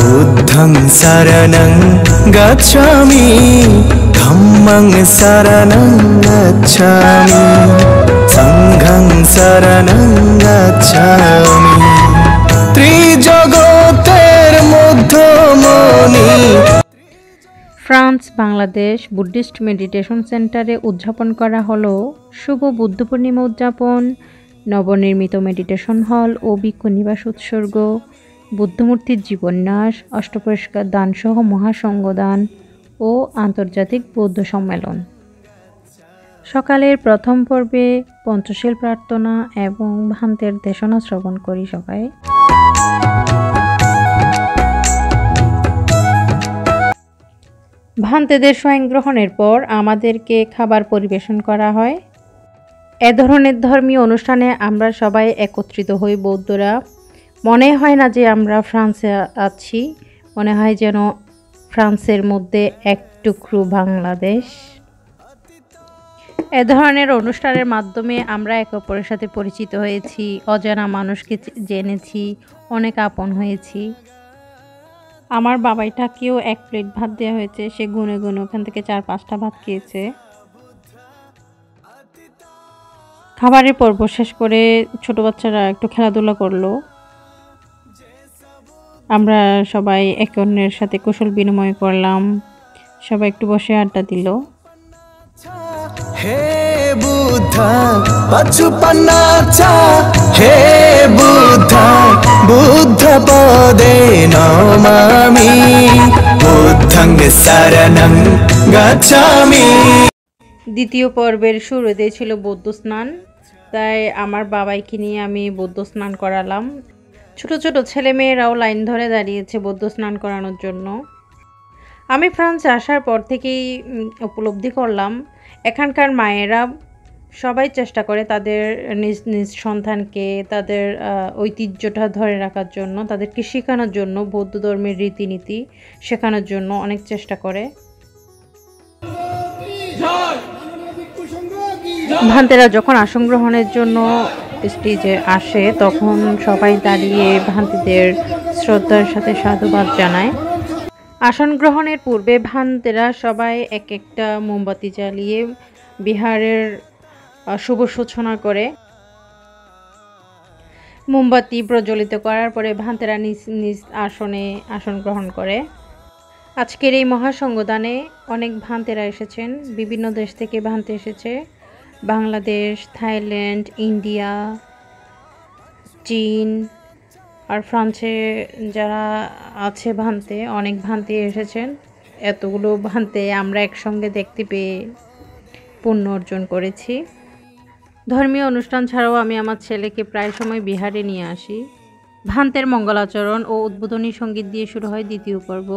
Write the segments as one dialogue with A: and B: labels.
A: बुद्धं शरणं गच्छामि धम्मं शरणं गच्छामि संघं शरणं गच्छामि त्रिजगतेर मध्यमणि।
B: ফ্রান্স বাংলাদেশ বুদ্ধিস্ট মেডিটেশন সেন্টারে উদযাপন করা হলো শুভ বুদ্ধ পূর্ণিমা উদযাপন, নবনির্মিত মেডিটেশন হল ও ভিক্ষু নিবাস উৎসর্গ, বুদ্ধমূর্তির জীবন্যাস, অষ্টপুরস্কার দানসহ মহাসংঘদান ও আন্তর্জাতিক বৌদ্ধ সম্মেলন। সকালের প্রথম পর্বে পঞ্চশীল প্রার্থনা এবং ভান্তের দেশনা শ্রবণ করি সবাই। ভান্তেদের স্বয়ং গ্রহণের পর আমাদেরকে খাবার পরিবেশন করা হয়। এ ধরনের ধর্মীয় অনুষ্ঠানে আমরা সবাই একত্রিত হই বৌদ্ধরা। মনে হয় না যে আমরা ফ্রান্সে আছি, মনে হয় যেন ফ্রান্সের মধ্যে এক টুকরো বাংলাদেশ। এ ধরনের অনুষ্ঠানের মাধ্যমে আমরা একে অপরের সাথে পরিচিত হয়েছি, অজানা মানুষকে জেনেছি, অনেক আপন হয়েছি। আমার বাবাইটাকেও 1 প্লেট ভাত দেওয়া হয়েছে, সে গুনে গুনে ওখান থেকে 4-5টা ভাত খেয়েছে। খাবারের পর্ব শেষ করে ছোট বাচ্চারা একটু খেলাধুলা করলো। আমরা সবাই একে অন্যের সাথে কুশল বিনিময় করলাম, সবাই একটু বসে আড্ডা দিল।
A: হে বুদ্ধা পচুপন্নাচা হে বুদ্ধা বুদ্ধ পদে নমামি বুদ্ধং শরণং গচ্ছামি।
B: দ্বিতীয় পর্বের শুরুতে ছিল বৌদ্ধ স্নান, তাই আমার বাবাইকে নিয়ে আমি বৌদ্ধ স্নান করালাম। ছোট ছোট ছেলে মেয়েরাও লাইন ধরে দাঁড়িয়েছে বৌদ্ধ স্নান করানোর জন্য। আমি ফ্রান্সে আসার পর থেকেই উপলব্ধি করলাম এখানকার মায়েরা সবাই চেষ্টা করে তাদের নিজ নিজ সন্তানকে তাদের ঐতিহ্যটা ধরে রাখার জন্য, তাদেরকে শেখানোর জন্য, বৌদ্ধ ধর্মের রীতিনীতি শেখানোর জন্য অনেক চেষ্টা করে। ভান্তেরা যখন আসন গ্রহণের জন্য স্টেজে আসে তখন সবাই দাঁড়িয়ে ভান্তিদের শ্রদ্ধার সাথে সাধুবাদ জানায়। আসন গ্রহণের পূর্বে ভান্তেরা সবাই এক একটা মোমবাতি জ্বালিয়ে বিহারের শুভ সূচনা করে। মোমবাতি প্রজ্বলিত করার পরে ভান্তেরা নিজ নিজ আসনে আসন গ্রহণ করে। আজকের এই মহাসংঘদানে অনেক ভান্তেরা এসেছেন, বিভিন্ন দেশ থেকে ভান্তে এসেছে। বাংলাদেশ, থাইল্যান্ড, ইন্ডিয়া, চীন আর ফ্রান্সে যারা আছে ভান্তে, অনেক ভান্তে এসেছেন। এতগুলো ভান্তে আমরা একসঙ্গে দেখতে পেয়ে পুণ্য অর্জন করেছি। ধর্মীয় অনুষ্ঠান ছাড়াও আমি আমার ছেলেকে প্রায় সময় বিহারে নিয়ে আসি। ভান্তের মঙ্গলাচরণ ও উদ্বোধনী সঙ্গীত দিয়ে শুরু হয় দ্বিতীয় পর্ব।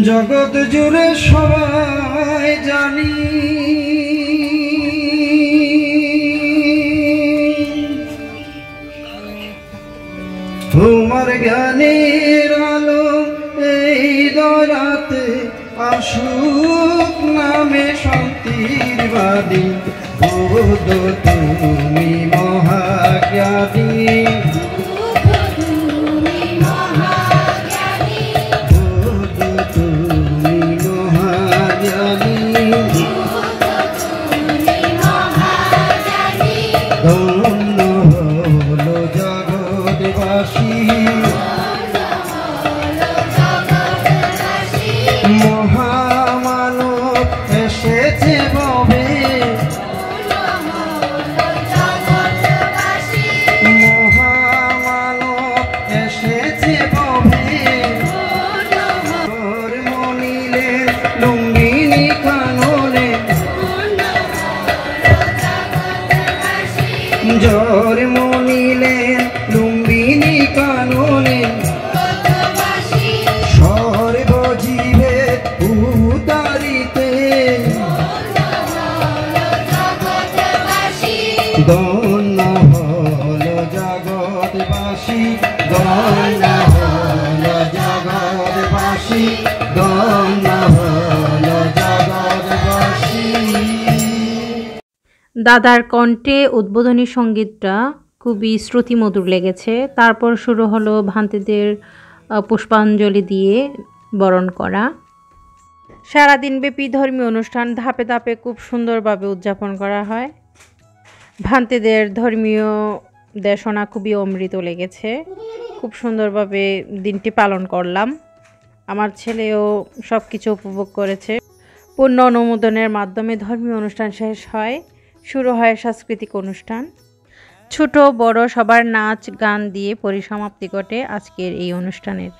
C: জগৎ জুড়ে সবাই জানি তোমার জ্ঞানের আলো এই দয়াতে আসুক নামে শান্তির বাদী বুদ্ধ তুমি মহাজ্ঞানী মহামানব এসেছে ভবে মহামানব এসেছে ভবে মনিলে লুঙ্গিনী কাননে জোর মনিলে লুঙ্গিনী কাননে ধন্য হলো জগৎবাসী, ধন্য হলো গঙ্গা হলো জগৎবাসী।
B: দাদার কণ্ঠে উদ্বোধনী সঙ্গীতটা খুবই শ্রুতিমধুর লেগেছে। তারপর শুরু হলো ভান্তিদের পুষ্পাঞ্জলি দিয়ে বরণ করা। সারাদিনব্যাপী ধর্মীয় অনুষ্ঠান ধাপে ধাপে খুব সুন্দরভাবে উদযাপন করা হয়। ভান্তিদের ধর্মীয় দেশনা খুবই অমৃত লেগেছে। খুব সুন্দরভাবে দিনটি পালন করলাম। আমার ছেলেও সব কিছু উপভোগ করেছে। পূর্ণ অনুমোদনের মাধ্যমে ধর্মীয় অনুষ্ঠান শেষ হয়। শুরু হয় সাংস্কৃতিক অনুষ্ঠান। ছোট বড় সবার নাচ গান দিয়ে পরিসমাপ্তি ঘটে আজকের এই অনুষ্ঠানের।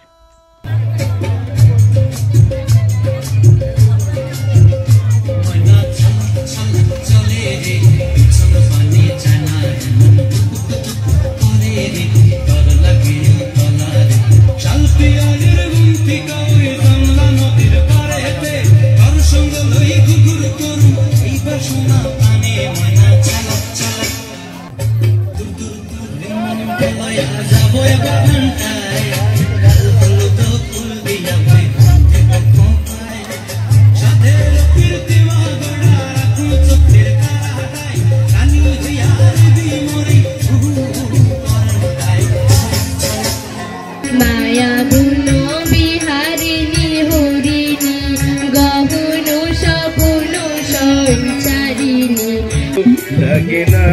D: লাগে না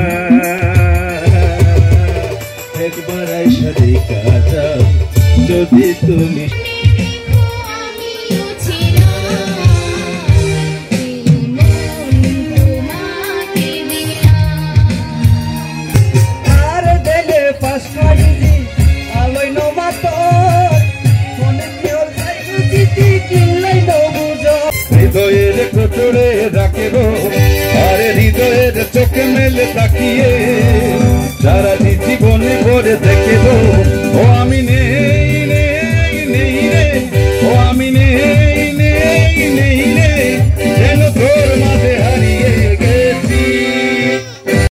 D: একবার আইসা দেখা যাও যদি তুমি আর দেলে পাঁচটা দিদি আলোয় নমাতর মনে কেউ চাই বুঝিতি কিনলাই নবুঝো হৃদয়ের কোটরে রাখে গো আরে হৃদয়ের চোখে মেলে তাকিয়ে সারা জীবনে ভরে দেখে গো ও আমি